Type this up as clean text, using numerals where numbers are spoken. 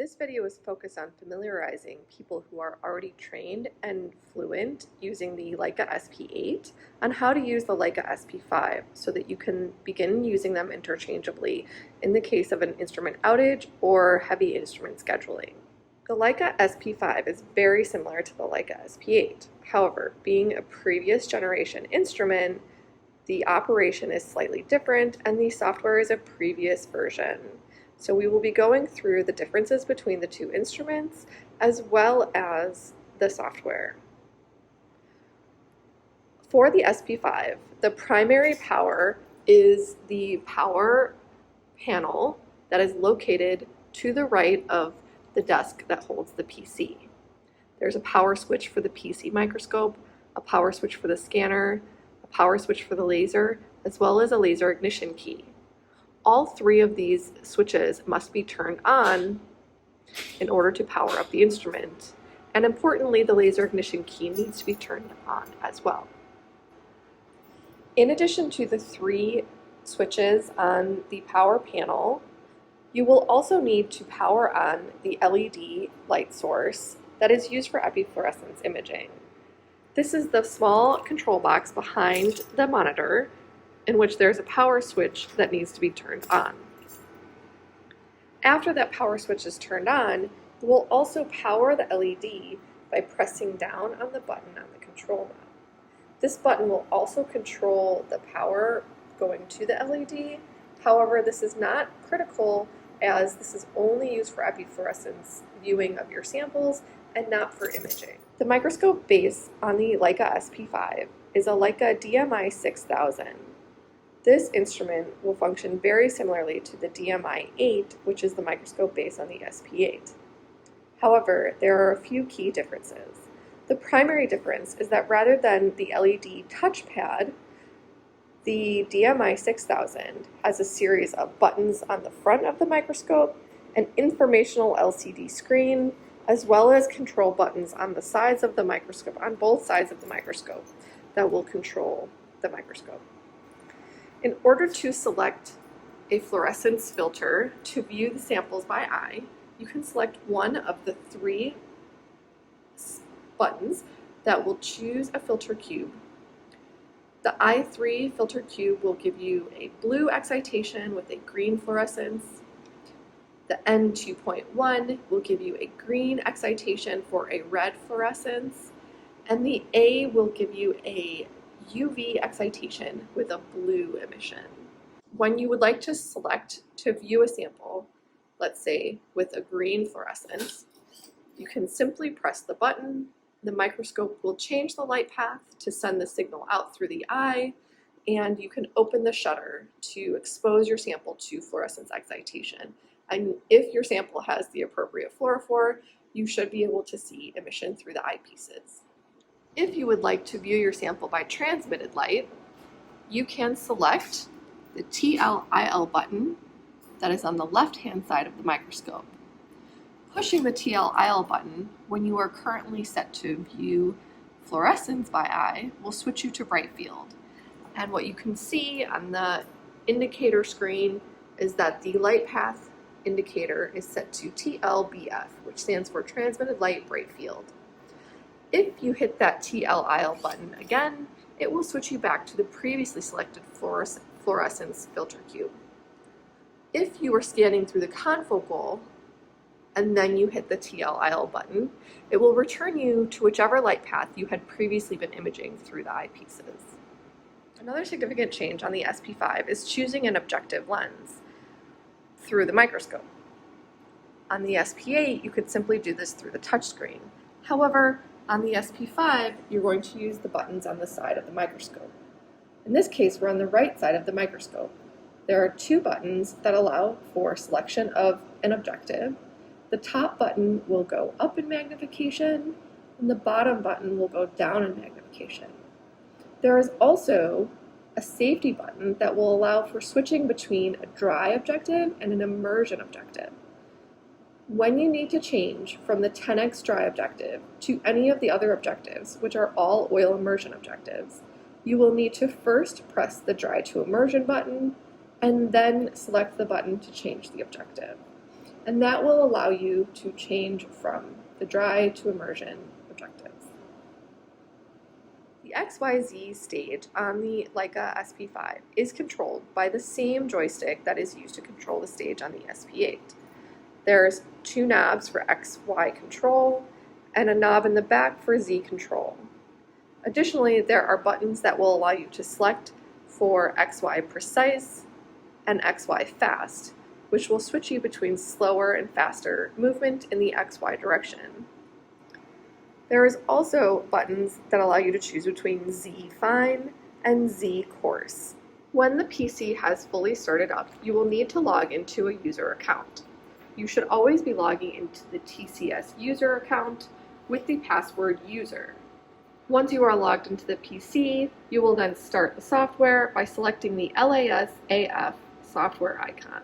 This video is focused on familiarizing people who are already trained and fluent using the Leica SP8 on how to use the Leica SP5 so that you can begin using them interchangeably in the case of an instrument outage or heavy instrument scheduling. The Leica SP5 is very similar to the Leica SP8. However, being a previous generation instrument, the operation is slightly different and the software is a previous version. So we will be going through the differences between the two instruments as well as the software. For the SP5, the primary power is the power panel that is located to the right of the desk that holds the PC. There's a power switch for the PC microscope, a power switch for the scanner, a power switch for the laser, as well as a laser ignition key. All three of these switches must be turned on in order to power up the instrument. And importantly, the laser ignition key needs to be turned on as well. In addition to the three switches on the power panel, you will also need to power on the LED light source that is used for epifluorescence imaging. This is the small control box behind the monitor in which there's a power switch that needs to be turned on. After that power switch is turned on, you will also power the LED by pressing down on the button on the control knob. This button will also control the power going to the LED. However, this is not critical as this is only used for epifluorescence viewing of your samples and not for imaging. The microscope base on the Leica SP5 is a Leica DMI 6000. This instrument will function very similarly to the DMI-8, which is the microscope base on the SP8. However, there are a few key differences. The primary difference is that rather than the LED touchpad, the DMI 6000 has a series of buttons on the front of the microscope, an informational LCD screen, as well as control buttons on the sides of the microscope, on both sides of the microscope, that will control the microscope. In order to select a fluorescence filter to view the samples by eye, you can select one of the three buttons that will choose a filter cube. The I3 filter cube will give you a blue excitation with a green fluorescence. The N2.1 will give you a green excitation for a red fluorescence. And the A will give you a UV excitation with a blue emission. When you would like to select to view a sample, let's say with a green fluorescence, you can simply press the button. The microscope will change the light path to send the signal out through the eye, and you can open the shutter to expose your sample to fluorescence excitation. And if your sample has the appropriate fluorophore, you should be able to see emission through the eyepieces. If you would like to view your sample by transmitted light, you can select the TLIL button that is on the left-hand side of the microscope. Pushing the TLIL button when you are currently set to view fluorescence by eye will switch you to bright field. And what you can see on the indicator screen is that the light path indicator is set to TLBF, which stands for transmitted light bright field. If you hit that TLIL button again, it will switch you back to the previously selected fluorescence filter cube. If you are scanning through the confocal and then you hit the TLIL button, it will return you to whichever light path you had previously been imaging through the eyepieces. Another significant change on the SP5 is choosing an objective lens through the microscope. On the SP8, you could simply do this through the touchscreen. However, on the SP5, you're going to use the buttons on the side of the microscope. In this case, we're on the right side of the microscope. There are two buttons that allow for selection of an objective. The top button will go up in magnification, and the bottom button will go down in magnification. There is also a safety button that will allow for switching between a dry objective and an immersion objective. When you need to change from the 10x dry objective to any of the other objectives, which are all oil immersion objectives, you will need to first press the dry to immersion button and then select the button to change the objective. and that will allow you to change from the dry to immersion objectives. The XYZ stage on the Leica SP5 is controlled by the same joystick that is used to control the stage on the SP8. There's two knobs for XY control and a knob in the back for Z control. Additionally, there are buttons that will allow you to select for XY precise and XY fast, which will switch you between slower and faster movement in the XY direction. There is also buttons that allow you to choose between Z fine and Z coarse. When the PC has fully started up, you will need to log into a user account. You should always be logging into the TCS user account with the password user. Once you are logged into the PC, you will then start the software by selecting the LAS AF software icon.